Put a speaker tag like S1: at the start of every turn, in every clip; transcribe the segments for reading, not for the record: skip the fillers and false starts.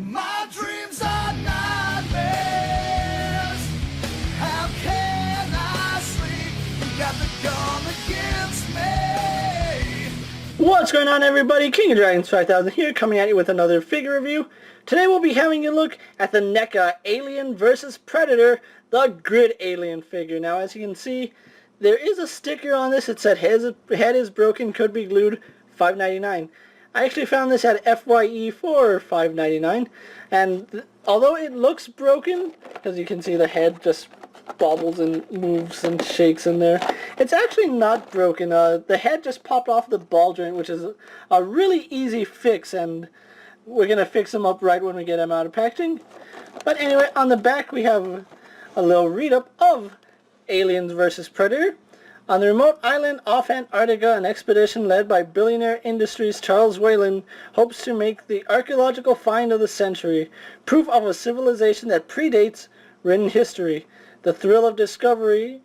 S1: My dreams are nightmares. How can I sleep? You got the gun against me.
S2: What's going on, everybody? King of Dragons 5000 here, coming at you with another figure review. Today we'll be having a look at the NECA Alien vs. Predator, the Grid Alien figure. Now, as you can see, there is a sticker on this. It said head is broken, could be glued, $5.99. I actually found this at FYE for $5.99, and although it looks broken, because you can see the head just bobbles and moves and shakes in there, it's actually not broken. The head just popped off the ball joint, which is a really easy fix, and we're going to fix them up right when we get them out of packaging. But anyway, on the back we have a little read-up of Aliens vs. Predator. On the remote island off Antarctica, an expedition led by billionaire Industries Charles Whalen hopes to make the archaeological find of the century, proof of a civilization that predates written history. The thrill of discovering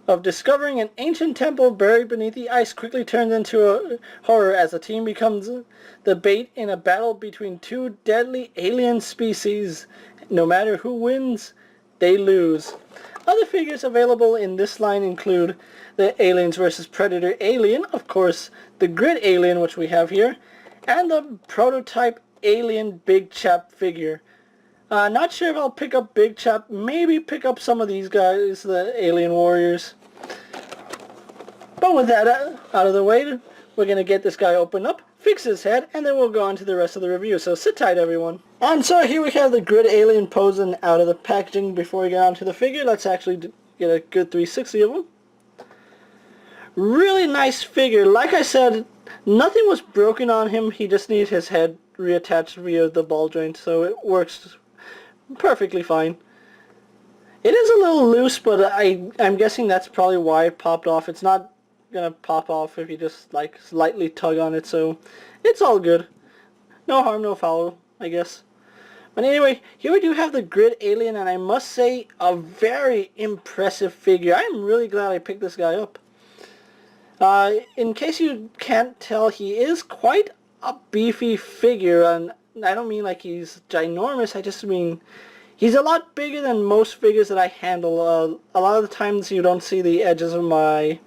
S2: an ancient temple buried beneath the ice quickly turns into a horror as the team becomes the bait in a battle between two deadly alien species. No matter who wins, they lose. Other figures available in this line include the Aliens vs. Predator Alien, of course, the Grid Alien, which we have here, and the prototype Alien Big Chap figure. Not sure if I'll pick up Big Chap, maybe pick up some of these guys, the Alien Warriors. But with that out of the way, we're going to get this guy opened up, fix his head, and then we'll go on to the rest of the review. So sit tight, everyone. And so here we have the Grid Alien posing out of the packaging. Before we get on to the figure, let's actually get a good 360 of him. Really nice figure. Like I said, nothing was broken on him. He just needs his head reattached via the ball joint, so it works perfectly fine. It is a little loose, but I'm guessing that's probably why it popped off. It's not gonna pop off if you just like slightly tug on it, so it's all good. No harm, no foul, I guess. But anyway, here we do have the Grid Alien, and I must say, a very impressive figure. I'm really glad I picked this guy up. In case you can't tell, he is quite a beefy figure, and I don't mean like he's ginormous, I just mean he's a lot bigger than most figures that I handle. A lot of the times you don't see the edges of my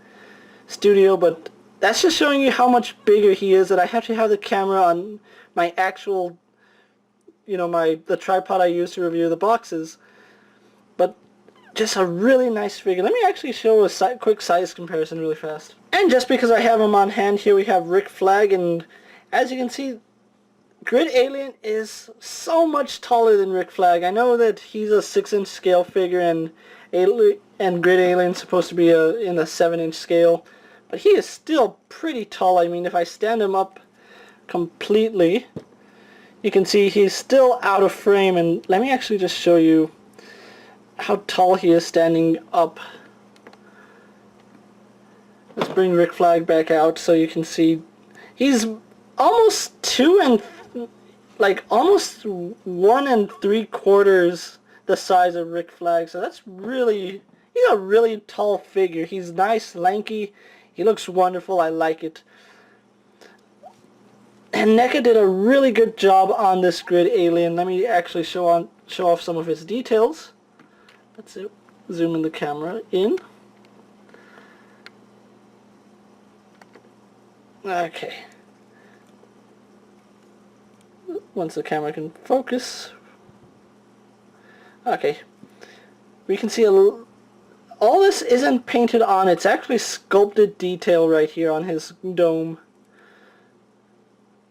S2: studio, but that's just showing you how much bigger he is, that I have to have the camera on my actual, the tripod I use to review the boxes. But just a really nice figure. Let me actually show a quick size comparison really fast. And just because I have him on hand, here we have Rick Flag, and as you can see, Grid Alien is so much taller than Rick Flag. I know that he's a 6-inch scale figure, and Grid Alien's supposed to be in a 7-inch scale, but he is still pretty tall. I mean, if I stand him up completely, you can see he's still out of frame, and let me actually just show you how tall he is standing up. Let's bring Rick Flag back out so you can see he's almost almost 1 3/4 the size of Rick Flag, so that's really, he's a really tall figure. He's nice, lanky, he looks wonderful, I like it. And NECA did a really good job on this Grid Alien. Let me actually show off some of his details. Let's zoom in the camera in. Okay. Once the camera can focus. Okay. We can see all this isn't painted on, it's actually sculpted detail right here on his dome.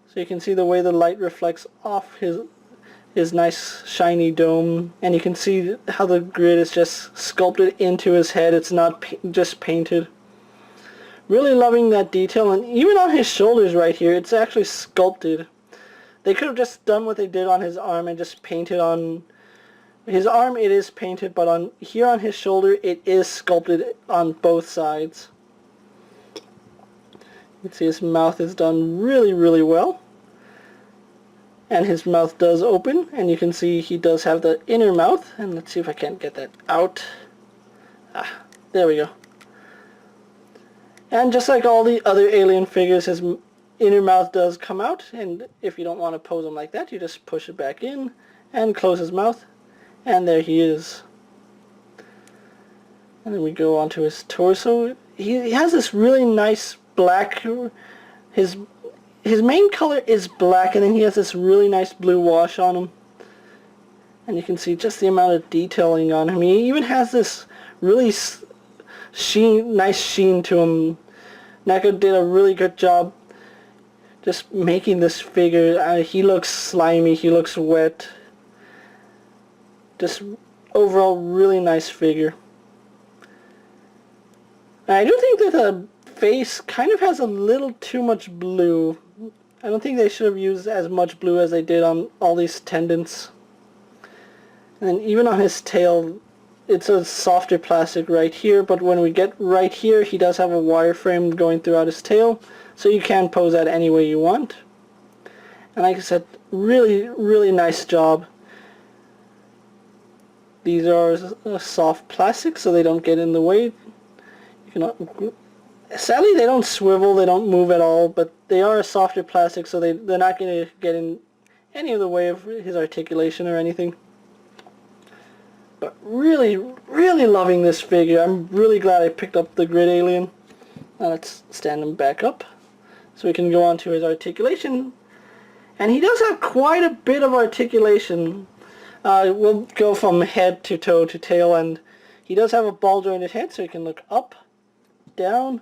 S2: So you can see the way the light reflects off his nice shiny dome, and you can see how the grid is just sculpted into his head. It's not just painted. Really loving that detail, and even on his shoulders right here, it's actually sculpted. They could have just done what they did on his arm and just painted on his arm. It is painted, but on his shoulder, it is sculpted on both sides. You can see his mouth is done really, really well. And his mouth does open, and you can see he does have the inner mouth. And let's see if I can't get that out. There we go. And just like all the other Alien figures, his inner mouth does come out, and if you don't want to pose him like that, you just push it back in and close his mouth, and there he is. And then we go on to his torso. He has this really nice black, his main color is black, and then he has this really nice blue wash on him. And you can see just the amount of detailing on him. He even has this really nice sheen to him. NECA did a really good job just making this figure. He looks slimy, he looks wet. Just overall really nice figure. I do think that the face kind of has a little too much blue. I don't think they should have used as much blue as they did on all these tendons. And then even on his tail, it's a softer plastic right here, but when we get right here, he does have a wireframe going throughout his tail, so you can pose that any way you want. And like I said, really, really nice job. These are soft plastic, so they don't get in the way. Sadly, they don't swivel, they don't move at all, but they are a softer plastic, so they're not going to get in any of the way of his articulation or anything. But really, really loving this figure. I'm really glad I picked up the Grid Alien. Now let's stand him back up so we can go on to his articulation. And he does have quite a bit of articulation. We'll go from head to toe to tail, and he does have a ball jointed head, so he can look up, down,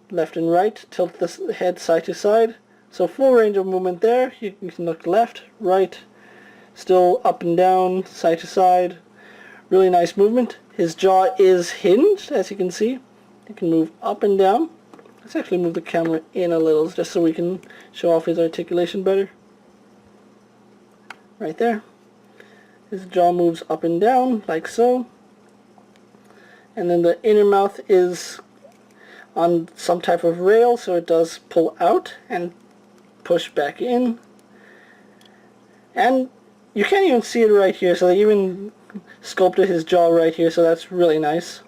S2: left and right, tilt the head side to side. So full range of movement there. You can look left, right, still up and down, side to side. Really nice movement. His jaw is hinged, as you can see. You can move up and down. Let's actually move the camera in a little just so we can show off his articulation better. Right there. His jaw moves up and down, like so. And then the inner mouth is on some type of rail, so it does pull out and push back in. And you can't even see it right here, so they even sculpted his jaw right here, so that's really nice.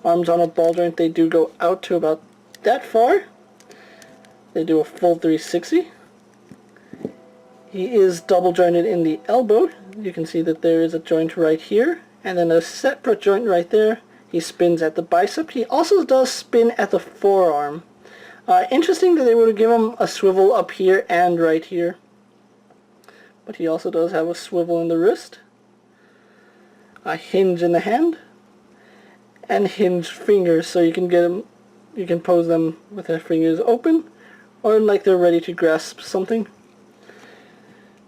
S2: Arms on a ball joint, they do go out to about that far. They do a full 360. He is double jointed in the elbow. You can see that there is a joint right here, and then a separate joint right there. He spins at the bicep. He also does spin at the forearm. Interesting that they would give him a swivel up here and right here. But he also does have a swivel in the wrist, a hinge in the hand, and hinged fingers, so you can get them, you can pose them with their fingers open, or like they're ready to grasp something.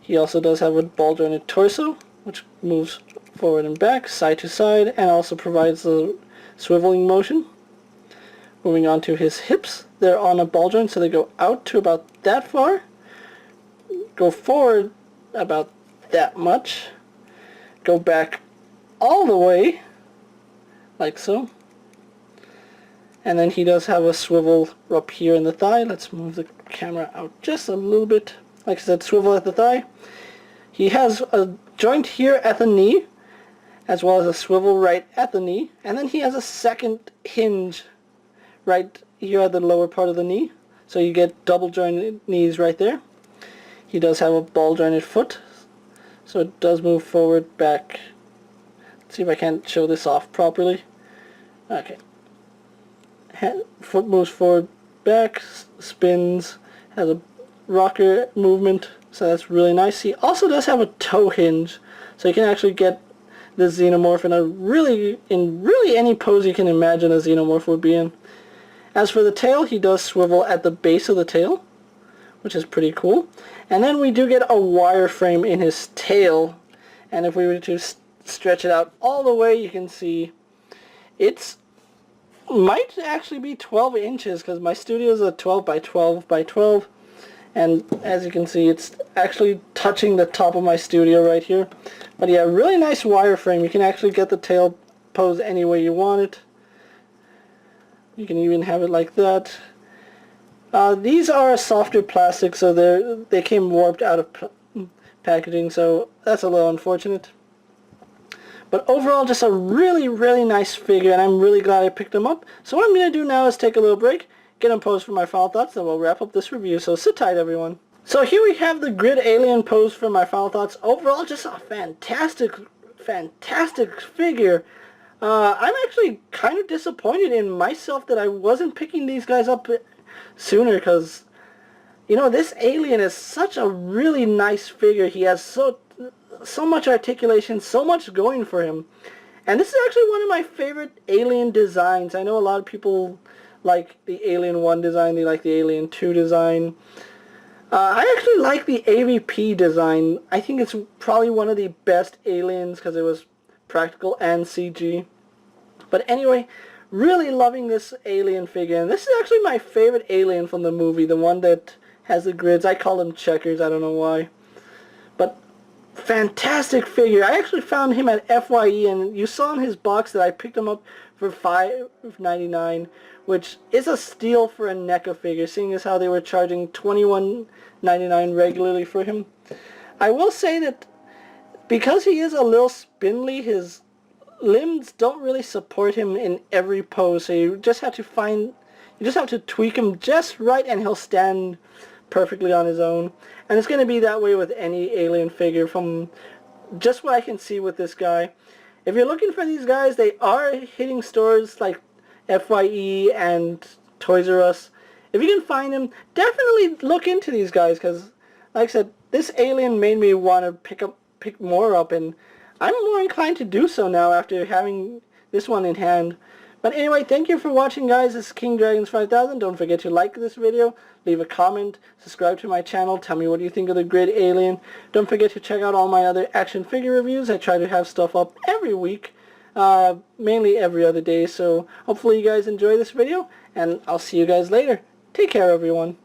S2: He also does have a ball jointed torso, which moves forward and back, side to side, and also provides the swiveling motion. Moving on to his hips, they're on a ball joint, so they go out to about that far, go forward about that much, go back all the way, like so. And then he does have a swivel up here in the thigh. Let's move the camera out just a little bit. Like I said, swivel at the thigh. He has a joint here at the knee, as well as a swivel right at the knee, and then he has a second hinge right here at the lower part of the knee, so you get double jointed knees right there. He does have a ball jointed foot, so it does move forward, back. Let's see if I can show this off properly. Okay. Foot moves forward, back, spins, has a rocker movement, so that's really nice. He also does have a toe hinge, so you can actually get the xenomorph in really any pose you can imagine a xenomorph would be in. As for the tail, he does swivel at the base of the tail, which is pretty cool. And then we do get a wireframe in his tail, and if we were to stretch it out all the way, you can see it's might actually be 12 inches, because my studio is a 12 by 12 by 12, and as you can see, it's actually touching the top of my studio right here. But yeah, really nice wireframe. You can actually get the tail pose any way you want it. You can even have it like that. These are softer plastic, so they came warped out of packaging, so that's a little unfortunate. But overall, just a really, really nice figure, and I'm really glad I picked them up. So what I'm going to do now is take a little break, get them posed for my final thoughts, then we'll wrap up this review. So sit tight, everyone. So here we have the Grid Alien posed for my final thoughts. Overall, just a fantastic figure. I'm actually kind of disappointed in myself that I wasn't picking these guys up sooner, because, you know, this alien is such a really nice figure. He has so much articulation, so much going for him. And this is actually one of my favorite alien designs. I know a lot of people like the Alien 1 design, they like the Alien 2 design. I actually like the AVP design. I think it's probably one of the best aliens because it was practical and CG. But anyway, really loving this alien figure. And this is actually my favorite alien from the movie, the one that has the grids. I call them checkers, I don't know why. But fantastic figure. I actually found him at FYE, and you saw in his box that I picked him up for $5.99, which is a steal for a NECA figure, seeing as how they were charging $21.99 regularly for him. I will say that because he is a little spindly, his limbs don't really support him in every pose, so you just have to tweak him just right and he'll stand perfectly on his own. And it's going to be that way with any alien figure from just what I can see with this guy. If you're looking for these guys, they are hitting stores like FYE and Toys R Us. If you can find them, definitely look into these guys, because like I said, this alien made me want to pick more up, and I'm more inclined to do so now after having this one in hand. But anyway, thank you for watching, guys. This is King Dragons 5000. Don't forget to like this video, leave a comment, subscribe to my channel, tell me what you think of the Grid Alien. Don't forget to check out all my other action figure reviews. I try to have stuff up every week, mainly every other day. So hopefully you guys enjoy this video, and I'll see you guys later. Take care, everyone.